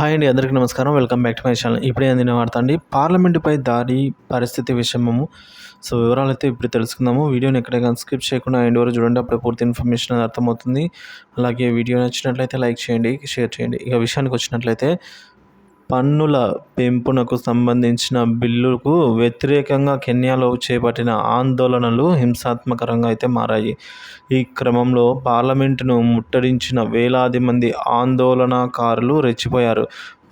Hi అండి, అందరికీ నమస్కారం. Welcome back to my channel. ఇప్పుడే అందిన వార్త అండి, పార్లమెంటుపై దాడి పరిస్థితి విషయము. వివరాలైతే ఇప్పుడు తెలుసుకుందాము. వీడియోని ఎక్కడైనా స్కిప్ చేయకుండా ఎండ్ వరకు చూడండి, అప్పుడే పూర్తి ఇన్ఫర్మేషన్ అనేది అర్థమవుతుంది. అలాగే వీడియో నచ్చినట్లయితే లైక్ చేయండి, షేర్ చేయండి. ఇక విషయానికి వచ్చినట్లయితే, పన్నుల పెంపునకు సంబంధించిన బిల్లుకు వ్యతిరేకంగా కెన్యాలో చేపట్టిన ఆందోళనలు హింసాత్మకంగా అయితే మారాయి. ఈ క్రమంలో పార్లమెంటును ముట్టడించిన వేలాది మంది ఆందోళనకారులు రెచ్చిపోయారు.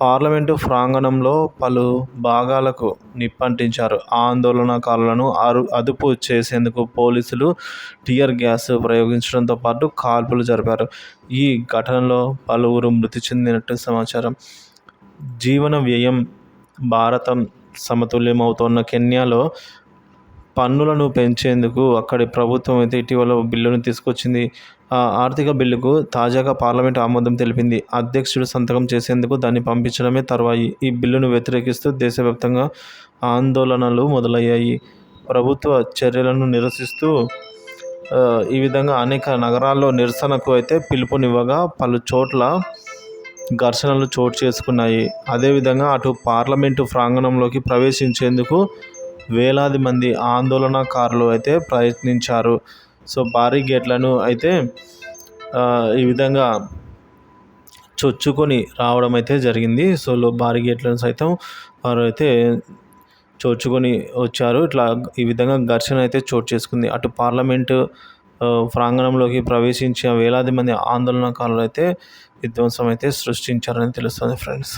పార్లమెంటు ప్రాంగణంలో పలు భాగాలకు నిప్పంటించారు. ఆందోళనకారులను అదుపు చేసేందుకు పోలీసులు టియర్ గ్యాస్ ప్రయోగించడంతో పాటు కాల్పులు జరిపారు. ఈ ఘటనలో పలువురు మృతి చెందినట్టు సమాచారం. జీవన వ్యయం భారతం సమతుల్యమవుతోన్న కెన్యాలో పన్నులను పెంచేందుకు అక్కడి ప్రభుత్వం అయితే ఇటీవల బిల్లును తీసుకొచ్చింది. ఆ ఆర్థిక బిల్లుకు తాజాగా పార్లమెంటు ఆమోదం తెలిపింది. అధ్యక్షుడు సంతకం చేసేందుకు దాన్ని పంపించడమే తర్వాయి. ఈ బిల్లును వ్యతిరేకిస్తూ దేశవ్యాప్తంగా ఆందోళనలు మొదలయ్యాయి. ప్రభుత్వ చర్యలను నిరసిస్తూ ఈ విధంగా అనేక నగరాల్లో నిరసనకు అయితే పిలుపునివ్వగా పలు చోట్ల ఘర్షణలు చోటు చేసుకున్నాయి. అదేవిధంగా అటు పార్లమెంటు ప్రాంగణంలోకి ప్రవేశించేందుకు వేలాది మంది ఆందోళనకారులు అయితే ప్రయత్నించారు. భారీ గేట్లను అయితే ఈ విధంగా చొచ్చుకొని రావడం అయితే జరిగింది. భారీ గేట్లను సైతం వారు అయితే చొచ్చుకొని వచ్చారు. ఈ విధంగా ఘర్షణ అయితే చోటు చేసుకుంది. అటు పార్లమెంటు ప్రాంగణంలోకి ప్రవేశించిన వేలాది మంది ఆందోళనకారులు అయితే విధ్వంసం అయితే సృష్టించారని తెలుస్తుంది ఫ్రెండ్స్.